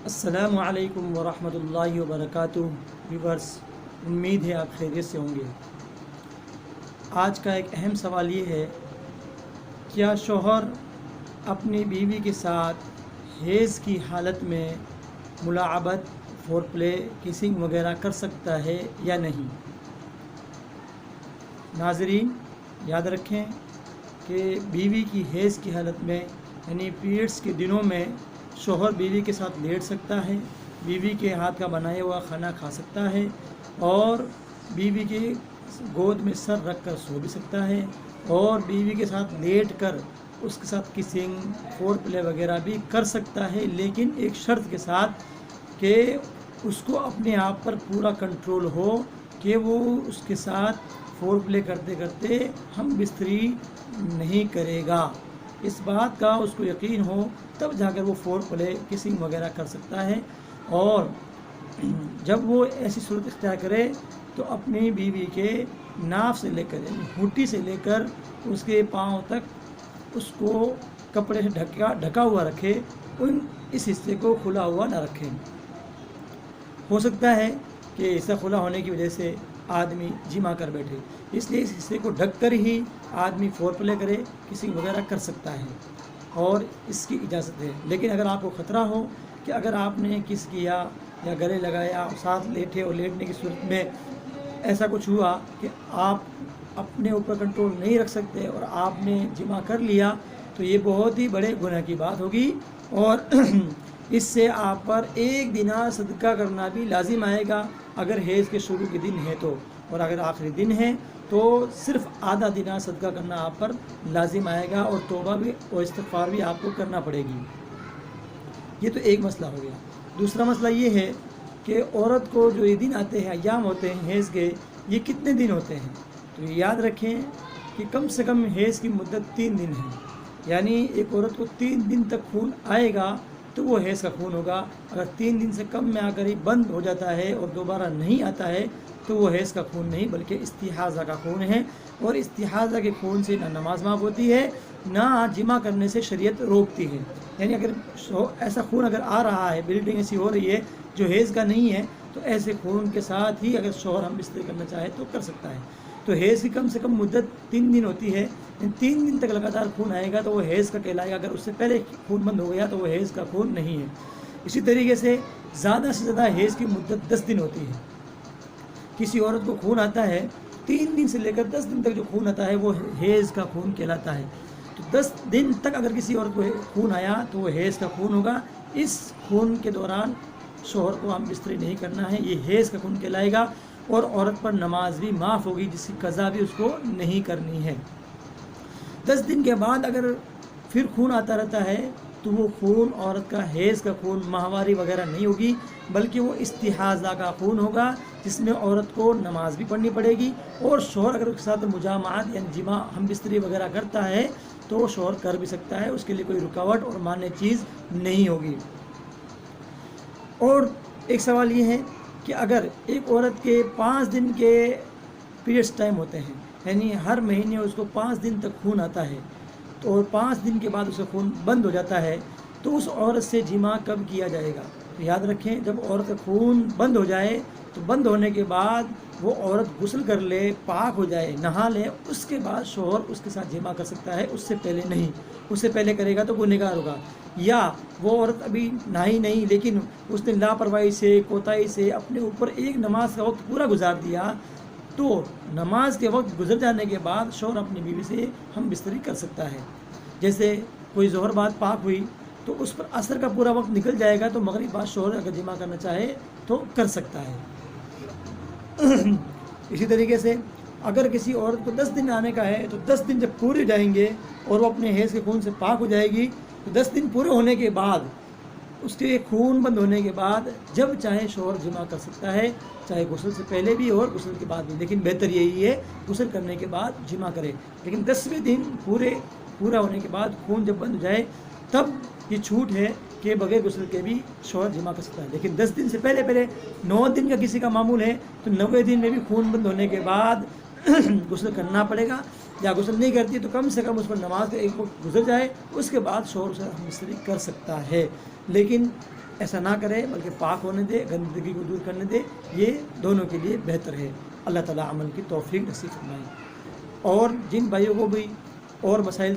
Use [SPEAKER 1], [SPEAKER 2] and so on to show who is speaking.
[SPEAKER 1] السلام علیکم ورحمۃ اللہ وبرکاتہ۔ ویورس، امید ہے آپ خیریت سے ہوں گے۔ آج کا ایک اہم سوال یہ ہے، کیا شوہر اپنی بیوی کے ساتھ حیض کی حالت میں ملاعبت، فور پلے، کسنگ وغیرہ کر سکتا ہے یا نہیں؟ ناظرین، یاد رکھیں کہ بیوی کی حیض کی حالت میں یعنی پیریڈس کے دنوں میں شوہر بیوی کے ساتھ لیٹ سکتا ہے، بیوی کے ہاتھ کا بنایا ہوا کھانا کھا سکتا ہے، اور بیوی کے گود میں سر رکھ کر سو بھی سکتا ہے، اور بیوی کے ساتھ لیٹ کر اس کے ساتھ کسنگ، فور پلے وغیرہ بھی کر سکتا ہے، لیکن ایک شرط کے ساتھ کہ اس کو اپنے آپ پر پورا کنٹرول ہو کہ وہ اس کے ساتھ فور پلے کرتے کرتے ہم بستری نہیں کرے گا۔ اس بات کا اس کو یقین ہو تب جا کر وہ فور پلے، کسنگ وغیرہ کر سکتا ہے۔ اور جب وہ ایسی صورت اختیار کرے تو اپنی بیوی کے ناف سے لے کر یعنی ہونٹی سے لے کر اس کے پاؤں تک اس کو کپڑے سے ڈھکا ہوا رکھے، اس حصے کو کھلا ہوا نہ رکھے۔ ہو سکتا ہے کہ حصہ کھلا ہونے کی وجہ سے آدمی جمع کر بیٹھے، اس لیے اس حصے کو ڈھک کر ہی آدمی فور پلے کرے، کسنگ وغیرہ کر سکتا ہے اور اس کی اجازت ہے۔ لیکن اگر آپ کو خطرہ ہو کہ اگر آپ نے کس کیا یا گلے لگایا، ساتھ لیٹے اور لیٹنے کی صورت میں ایسا کچھ ہوا کہ آپ اپنے اوپر کنٹرول نہیں رکھ سکتے اور آپ نے جمع کر لیا، تو یہ بہت ہی بڑے گناہ کی بات ہوگی، اور اس سے آپ پر ایک دینار صدقہ کرنا بھی لازم آئے گا اگر حیض کے شروع کے دن ہے تو، اور اگر آخری دن ہے تو صرف آدھا دینار صدقہ کرنا آپ پر لازم آئے گا، اور توبہ بھی اور استغفار بھی آپ کو کرنا پڑے گی۔ یہ تو ایک مسئلہ ہو گیا۔ دوسرا مسئلہ یہ ہے کہ عورت کو جو یہ دن آتے ہیں، ایام ہوتے ہیں حیض کے، یہ کتنے دن ہوتے ہیں؟ تو یہ یاد رکھیں کہ کم سے کم حیض کی مدت 3 دن ہے، یعنی ایک عورت کو 3 دن تک خون آئے گا تو وہ حیض کا خون ہوگا۔ اگر 3 دن سے کم میں آ کر ہی بند ہو جاتا ہے اور دوبارہ نہیں آتا ہے تو وہ حیض کا خون نہیں بلکہ استحاضہ کا خون ہے، اور استحاضہ کے خون سے نہ نماز معاف ہوتی ہے نہ جمع کرنے سے شریعت روکتی ہے۔ یعنی اگر ایسا خون اگر آ رہا ہے، بلیڈنگ ایسی ہو رہی ہے جو حیض کا نہیں ہے، تو ایسے خون کے ساتھ ہی اگر شوہر ہم بستری کرنا چاہے تو کر سکتا ہے۔ تو حیض کی کم سے کم مدت 3 دن ہوتی ہے، 3 دن تک لگاتار خون آئے گا تو وہ حیض کا کہلائے گا، اگر اس سے پہلے خون بند ہو گیا تو وہ حیض کا خون نہیں ہے۔ اسی طریقے سے زیادہ حیض کی مدت 10 دن ہوتی ہے۔ کسی عورت کو خون آتا ہے 3 دن سے لے کر 10 دن تک جو خون آتا ہے وہ حیض کا خون کہلاتا ہے۔ تو 10 دن تک اگر کسی عورت کو خون آیا تو وہ حیض کا خون ہوگا۔ اس خون کے دوران شوہر کو ہم بستری نہیں کرنا ہے، یہ حیض کا خون کہلائے گا، اور عورت پر نماز بھی معاف ہوگی جس کی قضا بھی اس کو نہیں کرنی ہے۔ 10 دن کے بعد اگر پھر خون آتا رہتا ہے تو وہ خون عورت کا حیض کا خون، ماہواری وغیرہ نہیں ہوگی بلکہ وہ استحاضہ کا خون ہوگا، جس میں عورت کو نماز بھی پڑھنی پڑے گی، اور شوہر اگر اس کے ساتھ مجامعات یعنی جمع ہم بستری وغیرہ کرتا ہے تو وہ شوہر کر بھی سکتا ہے، اس کے لیے کوئی رکاوٹ اور ماننے چیز نہیں ہوگی۔ اور ایک سوال یہ ہے کہ اگر ایک عورت کے 5 دن کے پیریڈس ٹائم ہوتے ہیں، یعنی ہر مہینے اس کو 5 دن تک خون آتا ہے، تو اور 5 دن کے بعد اسے خون بند ہو جاتا ہے، تو اس عورت سے جمع کب کیا جائے گا؟ تو یاد رکھیں، جب عورت کا خون بند ہو جائے تو بند ہونے کے بعد وہ عورت غسل کر لے، پاک ہو جائے، نہا لے، اس کے بعد شوہر اس کے ساتھ جمع کر سکتا ہے، اس سے پہلے نہیں۔ اس سے پہلے کرے گا تو گنہگار ہوگا۔ یا وہ عورت ابھی نہائی نہیں لیکن اس نے لاپرواہی سے، کوتاہی سے اپنے اوپر ایک نماز کا وقت پورا گزار دیا، تو نماز کے وقت گزر جانے کے بعد شوہر اپنی بیوی سے ہم بستری کر سکتا ہے۔ جیسے کوئی ظہر بعد پاک ہوئی تو اس پر عصر کا پورا وقت نکل جائے گا، تو مغرب بعد شوہر اگر جمع کرنا چاہے تو کر سکتا ہے۔ اسی طریقے سے اگر کسی عورت کو 10 دن آنے کا ہے تو 10 دن جب پورے جائیں گے اور وہ اپنے حیض کے خون سے پاک ہو جائے گی، تو 10 دن پورے ہونے کے بعد اس کے خون بند ہونے کے بعد جب چاہے شوہر جمع کر سکتا ہے، چاہے غسل سے پہلے بھی اور غسل کے بعد بھی، لیکن بہتر یہی ہے غسل کرنے کے بعد جمع کرے۔ لیکن 10ویں دن پورا ہونے کے بعد خون جب بند ہو جائے تب یہ چھوٹ ہے کہ بغیر غسل کے بھی شوہر جمع کر سکتا ہے۔ لیکن 10 دن سے پہلے 9 دن کا کسی کا معمول ہے تو 9ویں دن میں بھی خون بند ہونے کے بعد غسل کرنا پڑے گا، یا غسل نہیں کرتی تو کم سے کم اس پر نماز کا ایک وقت گزر جائے، اس کے بعد شوہر اسے ہم بستری کر سکتا ہے۔ لیکن ایسا نہ کرے بلکہ پاک ہونے دے، گندگی کو دور کرنے دے، یہ دونوں کے لیے بہتر ہے۔ اللہ تعالیٰ عمل کی توفیق نصیب فرمائے۔ اور جن بھائیوں کو بھی اور مسائل